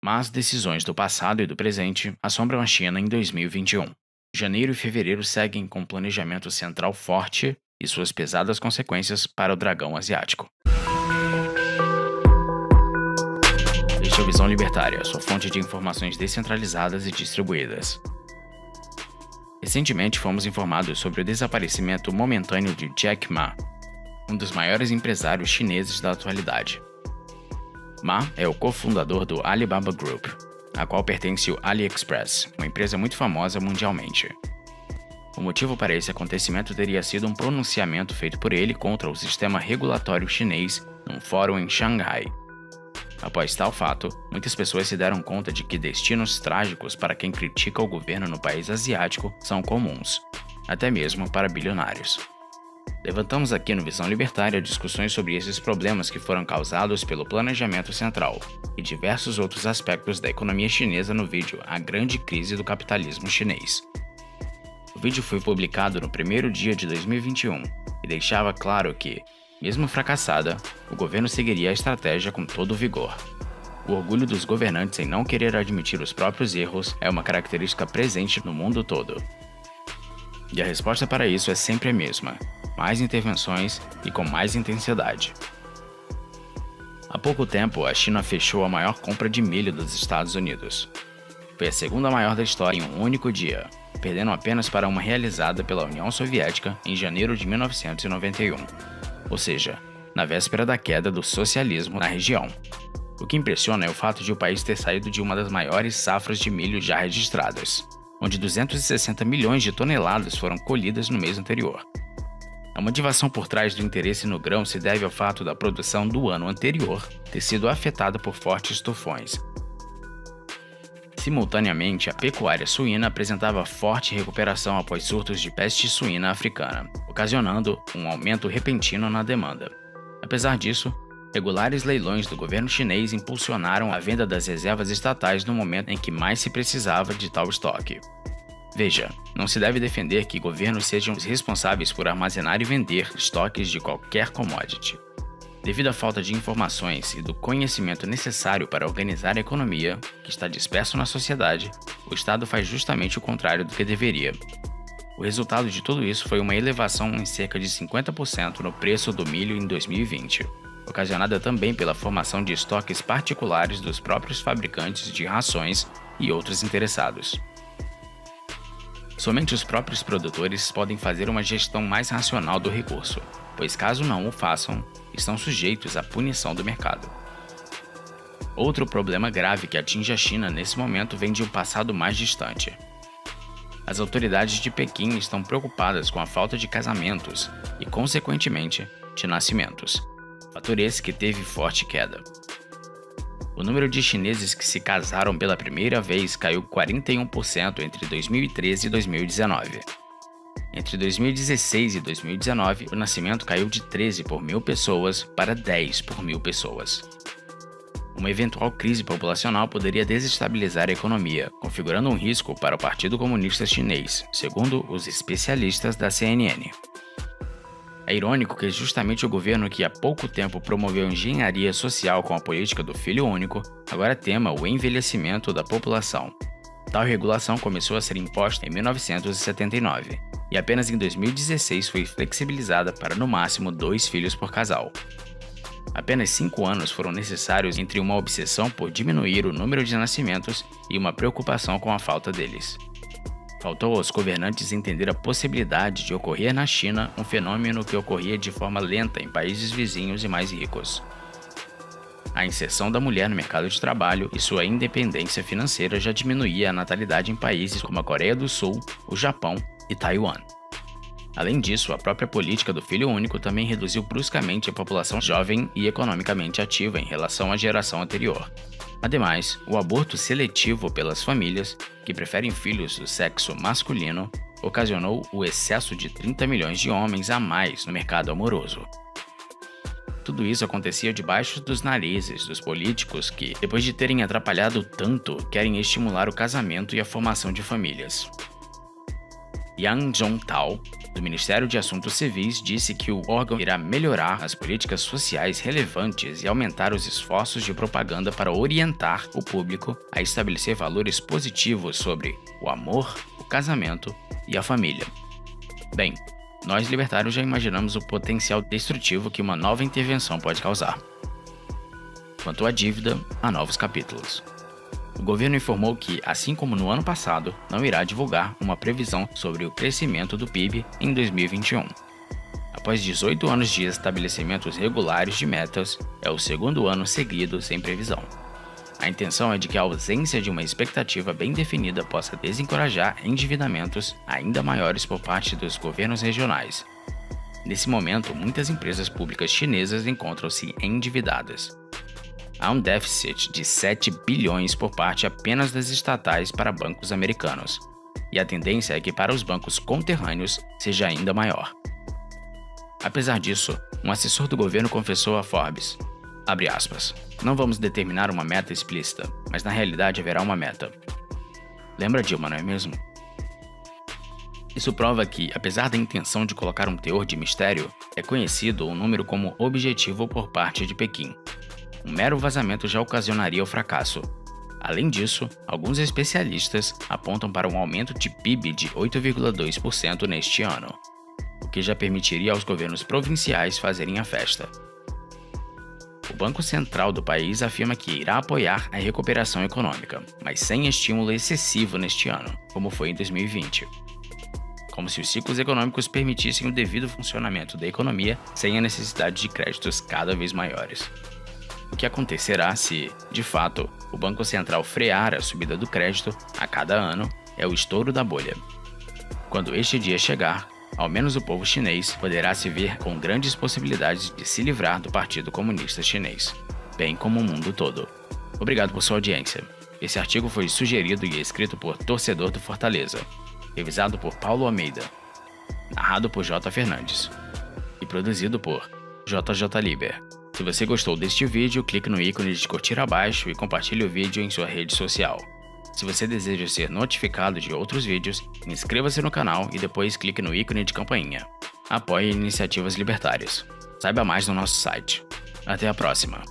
Mas decisões do passado e do presente assombram a China em 2021. Janeiro e fevereiro seguem com um planejamento central forte e suas pesadas consequências para o dragão asiático. Este é o Visão Libertária, sua fonte de informações descentralizadas e distribuídas. Recentemente fomos informados sobre o desaparecimento momentâneo de Jack Ma, um dos maiores empresários chineses da atualidade. Ma é o cofundador do Alibaba Group, a qual pertence o AliExpress, uma empresa muito famosa mundialmente. O motivo para esse acontecimento teria sido um pronunciamento feito por ele contra o sistema regulatório chinês num fórum em Xangai. Após tal fato, muitas pessoas se deram conta de que destinos trágicos para quem critica o governo no país asiático são comuns, até mesmo para bilionários. Levantamos aqui no Visão Libertária discussões sobre esses problemas que foram causados pelo planejamento central e diversos outros aspectos da economia chinesa no vídeo A Grande Crise do Capitalismo Chinês. O vídeo foi publicado no primeiro dia de 2021 e deixava claro que, mesmo fracassada, o governo seguiria a estratégia com todo o vigor. O orgulho dos governantes em não querer admitir os próprios erros é uma característica presente no mundo todo. E a resposta para isso é sempre a mesma: mais intervenções e com mais intensidade. Há pouco tempo, a China fechou a maior compra de milho dos Estados Unidos. Foi a segunda maior da história em um único dia, perdendo apenas para uma realizada pela União Soviética em janeiro de 1991, ou seja, na véspera da queda do socialismo na região. O que impressiona é o fato de o país ter saído de uma das maiores safras de milho já registradas, onde 260 milhões de toneladas foram colhidas no mês anterior. A motivação por trás do interesse no grão se deve ao fato da produção do ano anterior ter sido afetada por fortes tufões. Simultaneamente, a pecuária suína apresentava forte recuperação após surtos de peste suína africana, ocasionando um aumento repentino na demanda. Apesar disso, regulares leilões do governo chinês impulsionaram a venda das reservas estatais no momento em que mais se precisava de tal estoque. Veja, não se deve defender que governos sejam os responsáveis por armazenar e vender estoques de qualquer commodity. Devido à falta de informações e do conhecimento necessário para organizar a economia, que está disperso na sociedade, o Estado faz justamente o contrário do que deveria. O resultado de tudo isso foi uma elevação em cerca de 50% no preço do milho em 2020, ocasionada também pela formação de estoques particulares dos próprios fabricantes de rações e outros interessados. Somente os próprios produtores podem fazer uma gestão mais racional do recurso, pois caso não o façam, estão sujeitos à punição do mercado. Outro problema grave que atinge a China nesse momento vem de um passado mais distante. As autoridades de Pequim estão preocupadas com a falta de casamentos e, consequentemente, de nascimentos, fator esse que teve forte queda. O número de chineses que se casaram pela primeira vez caiu 41% entre 2013 e 2019. Entre 2016 e 2019, o nascimento caiu de 13 por 1.000 pessoas para 10 por 1.000 pessoas. Uma eventual crise populacional poderia desestabilizar a economia, configurando um risco para o Partido Comunista Chinês, segundo os especialistas da CNN. É irônico que justamente o governo que há pouco tempo promoveu engenharia social com a política do filho único, agora tema o envelhecimento da população. Tal regulação começou a ser imposta em 1979 e apenas em 2016 foi flexibilizada para no máximo 2 filhos por casal. Apenas 5 anos foram necessários entre uma obsessão por diminuir o número de nascimentos e uma preocupação com a falta deles. Faltou aos governantes entender a possibilidade de ocorrer na China um fenômeno que ocorria de forma lenta em países vizinhos e mais ricos. A inserção da mulher no mercado de trabalho e sua independência financeira já diminuía a natalidade em países como a Coreia do Sul, o Japão e Taiwan. Além disso, a própria política do filho único também reduziu bruscamente a população jovem e economicamente ativa em relação à geração anterior. Ademais, o aborto seletivo pelas famílias, que preferem filhos do sexo masculino, ocasionou o excesso de 30 milhões de homens a mais no mercado amoroso. Tudo isso acontecia debaixo dos narizes dos políticos que, depois de terem atrapalhado tanto, querem estimular o casamento e a formação de famílias. Yang Zhongtao, do Ministério de Assuntos Civis, disse que o órgão irá melhorar as políticas sociais relevantes e aumentar os esforços de propaganda para orientar o público a estabelecer valores positivos sobre o amor, o casamento e a família. Bem, nós libertários já imaginamos o potencial destrutivo que uma nova intervenção pode causar. Quanto à dívida, há novos capítulos. O governo informou que, assim como no ano passado, não irá divulgar uma previsão sobre o crescimento do PIB em 2021. Após 18 anos de estabelecimentos regulares de metas, é o segundo ano seguido sem previsão. A intenção é de que a ausência de uma expectativa bem definida possa desencorajar endividamentos ainda maiores por parte dos governos regionais. Nesse momento, muitas empresas públicas chinesas encontram-se endividadas. Há um déficit de 7 bilhões por parte apenas das estatais para bancos americanos, e a tendência é que para os bancos conterrâneos seja ainda maior. Apesar disso, um assessor do governo confessou a Forbes, abre aspas, não vamos determinar uma meta explícita, mas na realidade haverá uma meta. Lembra Dilma, não é mesmo? Isso prova que, apesar da intenção de colocar um teor de mistério, é conhecido o número como objetivo por parte de Pequim. Um mero vazamento já ocasionaria o fracasso. Além disso, alguns especialistas apontam para um aumento de PIB de 8,2% neste ano, o que já permitiria aos governos provinciais fazerem a festa. O Banco Central do país afirma que irá apoiar a recuperação econômica, mas sem estímulo excessivo neste ano, como foi em 2020. Como se os ciclos econômicos permitissem o devido funcionamento da economia sem a necessidade de créditos cada vez maiores. O que acontecerá se, de fato, o Banco Central frear a subida do crédito a cada ano é o estouro da bolha. Quando este dia chegar, ao menos o povo chinês poderá se ver com grandes possibilidades de se livrar do Partido Comunista Chinês, bem como o mundo todo. Obrigado por sua audiência. Esse artigo foi sugerido e escrito por Torcedor do Fortaleza, revisado por Paulo Almeida, narrado por J. Fernandes e produzido por JJ Liber. Se você gostou deste vídeo, clique no ícone de curtir abaixo e compartilhe o vídeo em sua rede social. Se você deseja ser notificado de outros vídeos, inscreva-se no canal e depois clique no ícone de campainha. Apoie iniciativas libertárias. Saiba mais no nosso site. Até a próxima!